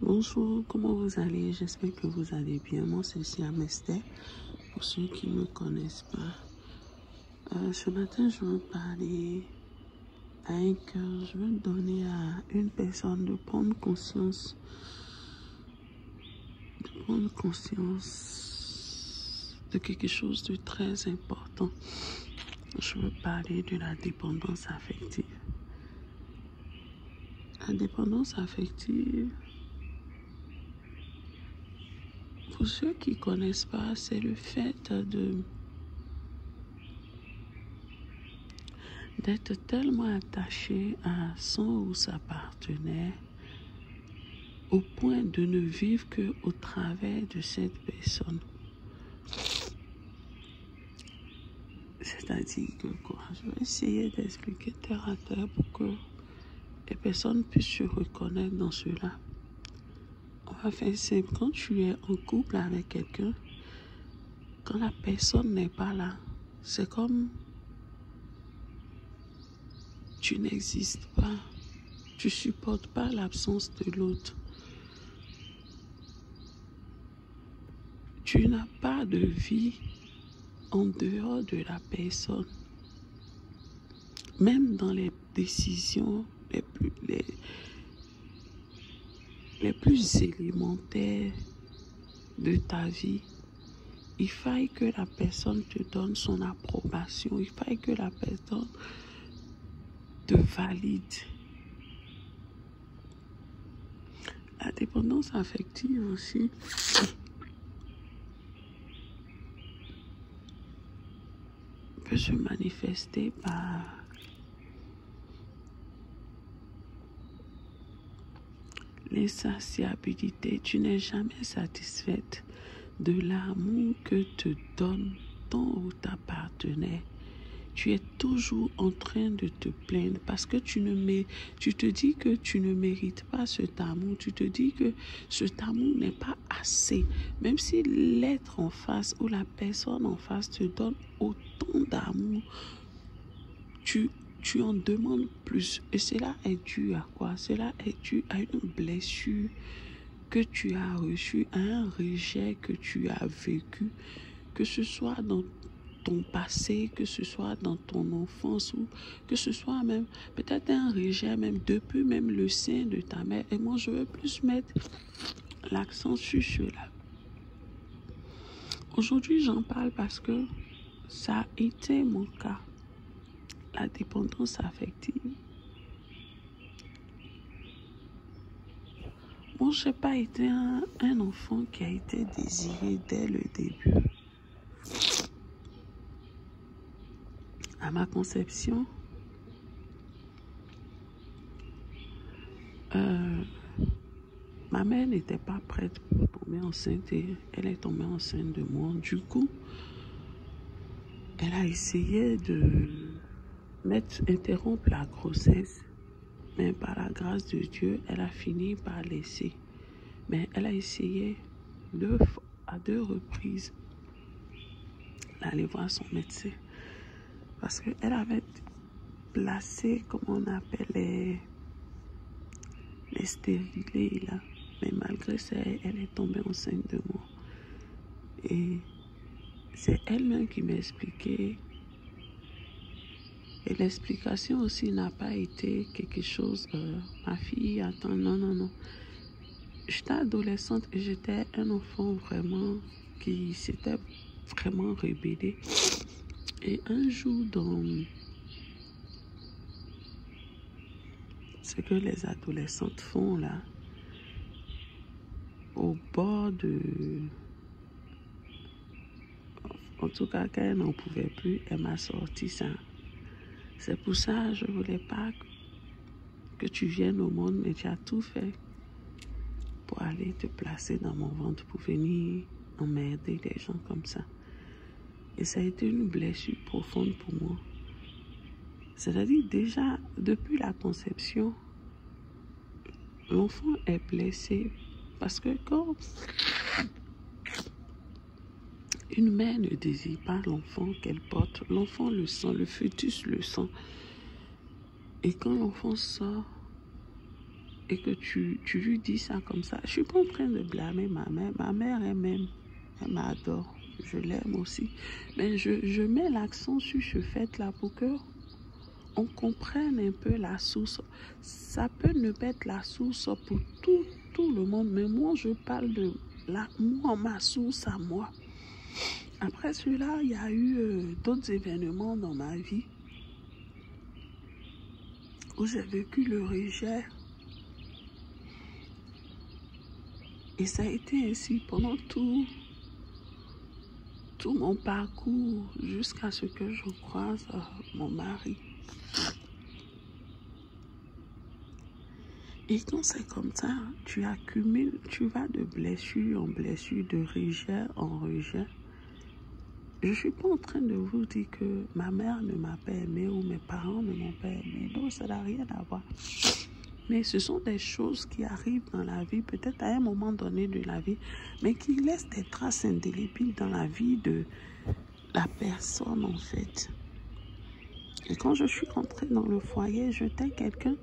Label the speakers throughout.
Speaker 1: Bonjour, comment vous allez? J'espère que vous allez bien. Moi, c'est Siam Esther, pour ceux qui ne me connaissent pas. Ce matin, je veux parler à un cœur. Je veux donner à une personne de prendre conscience. De quelque chose de très important. Je veux parler de la dépendance affective. La dépendance affective, pour ceux qui ne connaissent pas, c'est le fait d'être tellement attaché à son ou sa partenaire au point de ne vivre qu'au travers de cette personne. C'est-à-dire que quoi? Je vais essayer d'expliquer terre à terre pour que les personnes puissent se reconnaître dans cela. On va faire simple. Quand tu es en couple avec quelqu'un, quand la personne n'est pas là, c'est comme tu n'existes pas. Tu supportes pas l'absence de l'autre. Tu n'as pas de vie en dehors de la personne. Même dans les décisions les plus élémentaires de ta vie, il faille que la personne te donne son approbation. Il faille que la personne te valide. La dépendance affective aussi peut se manifester par l'insatiabilité. Tu n'es jamais satisfaite de l'amour que te donne ton ou ta partenaire. Tu es toujours en train de te plaindre parce que tu te dis que tu ne mérites pas cet amour. Tu te dis que cet amour n'est pas assez. Même si l'être en face ou la personne en face te donne autant d'amour, tu en demandes plus. Et cela est dû à quoi? Cela est dû à une blessure que tu as reçue, à un rejet que tu as vécu, que ce soit dans ton passé, que ce soit dans ton enfance ou que ce soit même peut-être un rejet même depuis même le sein de ta mère. Et moi, je veux plus mettre l'accent sur cela. Aujourd'hui, j'en parle parce que ça a été mon cas. La dépendance affective. Moi, je n'ai pas été un enfant qui a été désiré dès le début. À ma conception, ma mère n'était pas prête pour tomber enceinte et elle est tombée enceinte de moi. Du coup, elle a essayé de interrompre la grossesse, mais par la grâce de Dieu, elle a fini par laisser. Mais elle a essayé à deux reprises d'aller voir son médecin parce qu'elle avait placé, comme on appelle, les stérilés là. Mais malgré ça, elle est tombée enceinte de moi. Et c'est elle-même qui m'a expliqué. Et l'explication aussi n'a pas été quelque chose, ma fille, attends, non. J'étais adolescente et j'étais un enfant vraiment qui s'était vraiment rébellé. Et un jour, dans ce que les adolescentes font là, au bord de... En tout cas, quand elle n'en pouvait plus, elle m'a sorti ça. C'est pour ça que je ne voulais pas que tu viennes au monde, mais tu as tout fait pour aller te placer dans mon ventre, pour venir emmerder les gens comme ça. Et ça a été une blessure profonde pour moi. C'est-à-dire déjà, depuis la conception, l'enfant est blessé parce que quand une mère ne désire pas l'enfant qu'elle porte, l'enfant le sent, le fœtus le sent. Et quand l'enfant sort, et que tu lui dis ça comme ça. Je suis pas en train de blâmer ma mère. Ma mère, elle m'adore. Je l'aime aussi. Mais je mets l'accent sur ce fait-là pour que on comprenne un peu la source. Ça peut ne pas être la source pour tout le monde, mais moi, je parle de ma source à moi. Après cela, il y a eu d'autres événements dans ma vie où j'ai vécu le rejet. Et ça a été ainsi pendant tout mon parcours jusqu'à ce que je croise mon mari. Et quand c'est comme ça, tu accumules, tu vas de blessure en blessure, de rejet en rejet. Je ne suis pas en train de vous dire que ma mère ne m'a pas aimé ou mes parents ne m'ont pas aimé. Non, ça n'a rien à voir. Mais ce sont des choses qui arrivent dans la vie, peut-être à un moment donné de la vie, mais qui laissent des traces indélébiles dans la vie de la personne, en fait. Et quand je suis rentrée dans le foyer, j'étais quelqu'un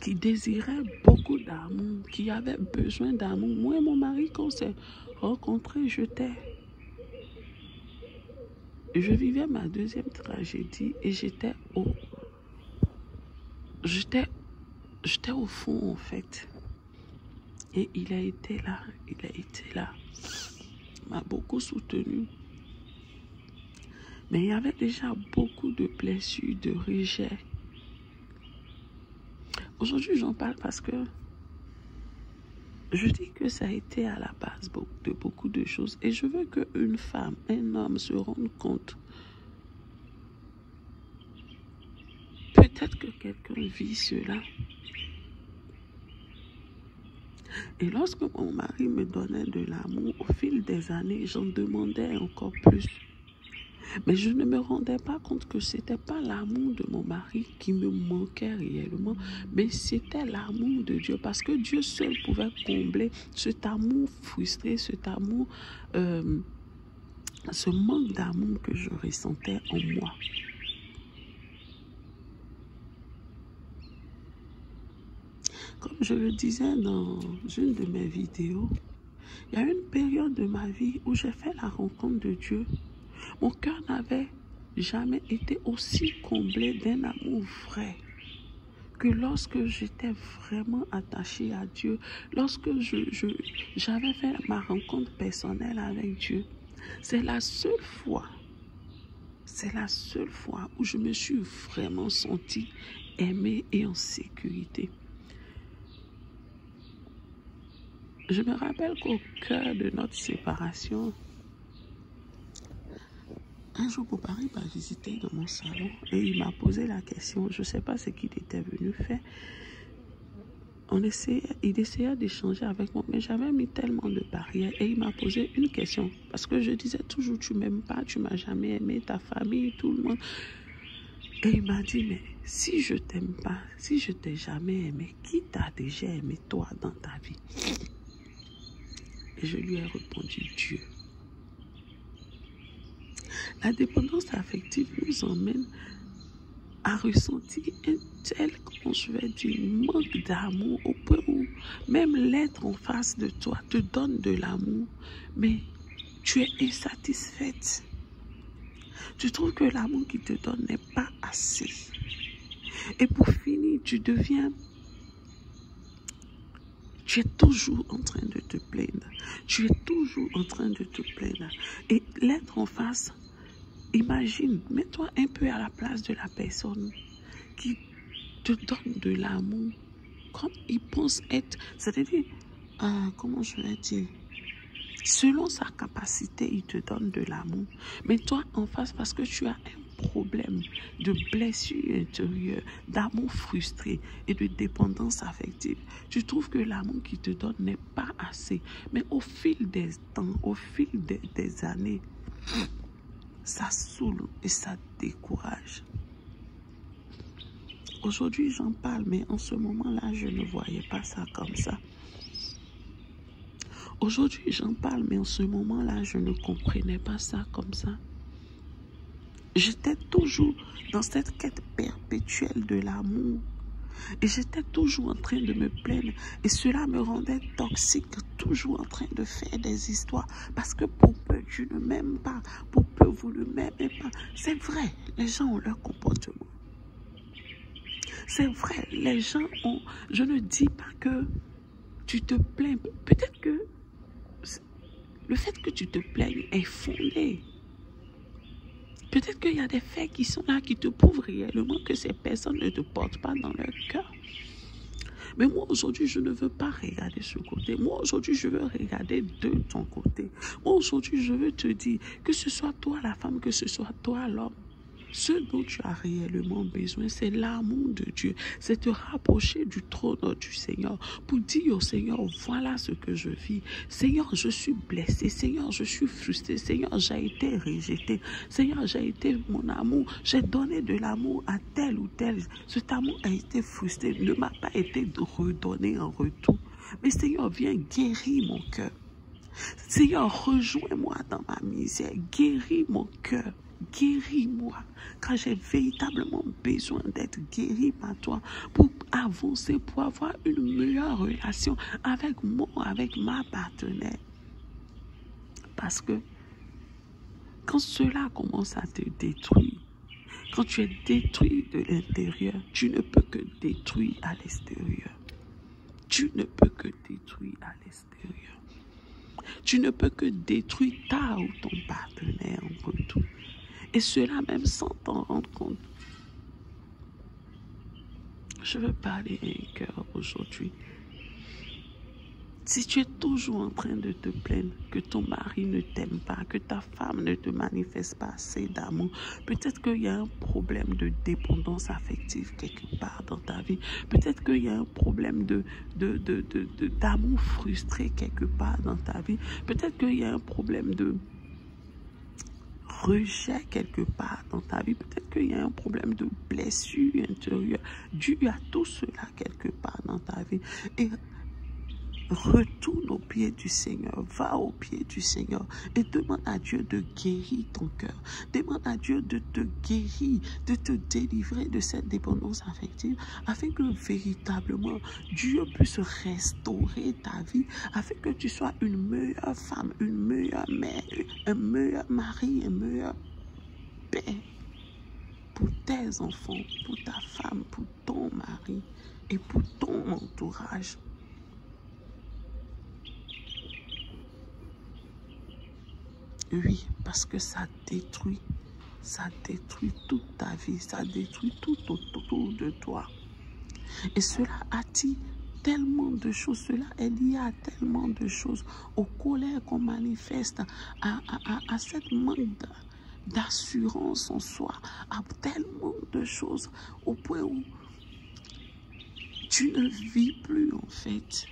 Speaker 1: qui désirait beaucoup d'amour, qui avait besoin d'amour. Moi et mon mari, quand on s'est rencontrés, je vivais ma deuxième tragédie et j'étais au fond, en fait. Et il a été là. Il m'a beaucoup soutenu. Mais il y avait déjà beaucoup de blessures, de rejet. Aujourd'hui, j'en parle parce que je dis que ça a été à la base de beaucoup de choses. Et je veux qu'une femme, un homme se rendent compte. Peut-être que quelqu'un vit cela. Et lorsque mon mari me donnait de l'amour, au fil des années, j'en demandais encore plus. Mais je ne me rendais pas compte que ce n'était pas l'amour de mon mari qui me manquait réellement, mais c'était l'amour de Dieu. Parce que Dieu seul pouvait combler cet amour frustré, cet amour, ce manque d'amour que je ressentais en moi. Comme je le disais dans une de mes vidéos, il y a une période de ma vie où j'ai fait la rencontre de Dieu. Mon cœur n'avait jamais été aussi comblé d'un amour vrai que lorsque j'étais vraiment attachée à Dieu, lorsque j'avais fait ma rencontre personnelle avec Dieu. C'est la seule fois où je me suis vraiment sentie aimée et en sécurité. Je me rappelle qu'au cœur de notre séparation, un jour, mon mari m'a visité dans mon salon et il m'a posé la question. Je ne sais pas ce qu'il était venu faire. Il essayait d'échanger avec moi, mais j'avais mis tellement de barrières et il m'a posé une question. Parce que je disais toujours, tu ne m'aimes pas, tu ne m'as jamais aimé, ta famille, tout le monde. Et il m'a dit, mais si je ne t'aime pas, si je ne t'ai jamais aimé, qui t'a déjà aimé toi dans ta vie? Et je lui ai répondu, Dieu. La dépendance affective nous emmène à ressentir un tel, comment je vais dire, manque d'amour au point où même l'être en face de toi te donne de l'amour, mais tu es insatisfaite. Tu trouves que l'amour qu'il te donne n'est pas assez. Et pour finir, tu es toujours en train de te plaindre. Tu es toujours en train de te plaindre. Et l'être en face, imagine, mets-toi un peu à la place de la personne qui te donne de l'amour. Comme il pense être, c'est-à-dire, comment je vais dire, selon sa capacité, il te donne de l'amour. Mais toi, en face, parce que tu as un problème de blessure intérieure, d'amour frustré et de dépendance affective, tu trouves que l'amour qu'il te donne n'est pas assez. Mais au fil des temps, au fil des années, ça saoule et ça décourage. Aujourd'hui, j'en parle, mais en ce moment-là, je ne voyais pas ça comme ça. Aujourd'hui, j'en parle, mais en ce moment-là, je ne comprenais pas ça comme ça. J'étais toujours dans cette quête perpétuelle de l'amour. Et j'étais toujours en train de me plaindre. Et cela me rendait toxique, toujours en train de faire des histoires. Parce que pour peu, tu ne m'aimes pas. Pour peu, vous ne m'aimez pas. C'est vrai, les gens ont leur comportement. C'est vrai, les gens ont... Je ne dis pas que tu te plains. Peut-être que le fait que tu te plaignes est fondé. Peut-être qu'il y a des faits qui sont là, qui te prouvent réellement que ces personnes ne te portent pas dans leur cœur. Mais moi, aujourd'hui, je ne veux pas regarder ce côté. Moi, aujourd'hui, je veux regarder de ton côté. Moi, aujourd'hui, je veux te dire que ce soit toi la femme, que ce soit toi l'homme. Ce dont tu as réellement besoin, c'est l'amour de Dieu. C'est te rapprocher du trône du Seigneur pour dire au Seigneur, voilà ce que je vis. Seigneur, je suis blessé. Seigneur, je suis frustré. Seigneur, j'ai été rejeté. Seigneur, j'ai été mon amour. J'ai donné de l'amour à tel ou tel. Cet amour a été frustré, ne m'a pas été redonné en retour. Mais Seigneur, viens guérir mon cœur. Seigneur, rejoins-moi dans ma misère. Guéris mon cœur. Guéris-moi, car j'ai véritablement besoin d'être guéri par toi pour avancer, pour avoir une meilleure relation avec moi, avec ma partenaire. Parce que quand cela commence à te détruire, quand tu es détruit de l'intérieur, tu ne peux que détruire à l'extérieur. Tu ne peux que détruire à l'extérieur. Tu ne peux que détruire ta ou ton partenaire en retour. Et cela même sans t'en rendre compte. Je veux parler à un cœur aujourd'hui. Si tu es toujours en train de te plaindre que ton mari ne t'aime pas, que ta femme ne te manifeste pas assez d'amour, peut-être qu'il y a un problème de dépendance affective quelque part dans ta vie. Peut-être qu'il y a un problème d'amour frustré quelque part dans ta vie. Peut-être qu'il y a un problème de rejet quelque part dans ta vie. Peut-être qu'il y a un problème de blessure intérieure dû à tout cela quelque part dans ta vie. Et retourne au pied du Seigneur, va au pied du Seigneur et demande à Dieu de guérir ton cœur. Demande à Dieu de te guérir, de te délivrer de cette dépendance affective afin que véritablement Dieu puisse restaurer ta vie, afin que tu sois une meilleure femme, une meilleure mère, un meilleur mari, un meilleur père pour tes enfants, pour ta femme, pour ton mari et pour ton entourage. Oui, parce que ça détruit toute ta vie, ça détruit tout autour de toi. Et cela attire tellement de choses, cela est lié à tellement de choses, aux colères qu'on manifeste, à cette manque d'assurance en soi, à tellement de choses, au point où tu ne vis plus en fait.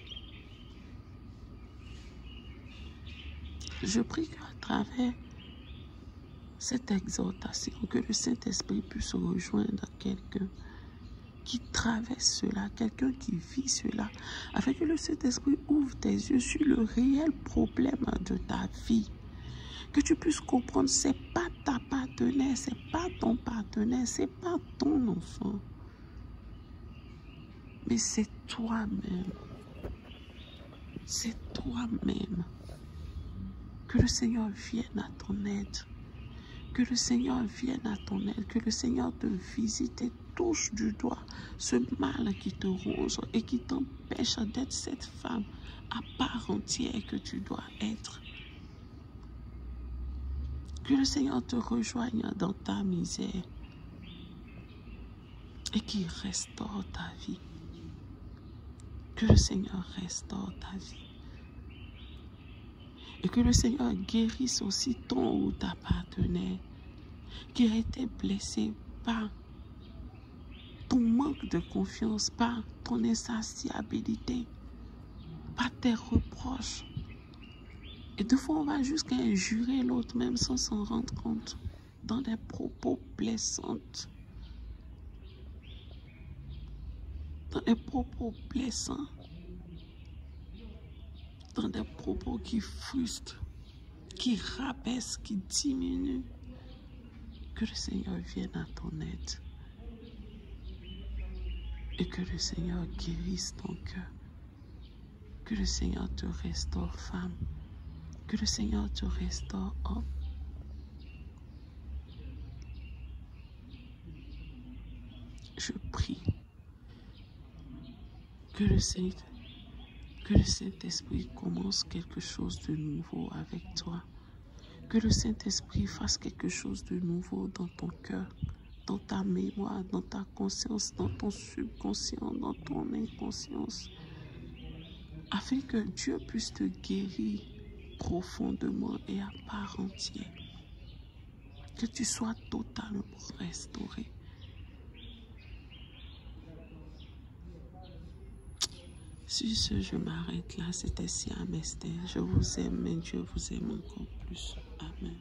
Speaker 1: Je prie qu'à travers cette exhortation, que le Saint-Esprit puisse rejoindre quelqu'un qui traverse cela, quelqu'un qui vit cela, afin que le Saint-Esprit ouvre tes yeux sur le réel problème de ta vie. Que tu puisses comprendre, c'est pas ta partenaire, c'est pas ton partenaire, c'est pas ton enfant, mais c'est toi-même. C'est toi-même. Que le Seigneur vienne à ton aide. Que le Seigneur vienne à ton aide. Que le Seigneur te visite et touche du doigt ce mal qui te ronge et qui t'empêche d'être cette femme à part entière que tu dois être. Que le Seigneur te rejoigne dans ta misère et qu'il restaure ta vie. Que le Seigneur restaure ta vie. Et que le Seigneur guérisse aussi ton ou ta partenaire qui a été blessé par ton manque de confiance, par ton insatiabilité, par tes reproches. Et des fois, on va jusqu'à injurer l'autre même sans s'en rendre compte, dans des propos blessants. Dans des propos blessants. Dans des propos qui frustrent, qui rabaissent, qui diminuent. Que le Seigneur vienne à ton aide. Et que le Seigneur guérisse ton cœur. Que le Seigneur te restaure, femme. Que le Seigneur te restaure, homme. Je prie que le Saint-Esprit commence quelque chose de nouveau avec toi. Que le Saint-Esprit fasse quelque chose de nouveau dans ton cœur, dans ta mémoire, dans ta conscience, dans ton subconscient, dans ton inconscience, afin que Dieu puisse te guérir profondément et à part entière. Que tu sois totalement restauré. Sur ce, je m'arrête là. C'était Siam Esther. Je vous aime, mais Dieu vous aime encore plus. Amen.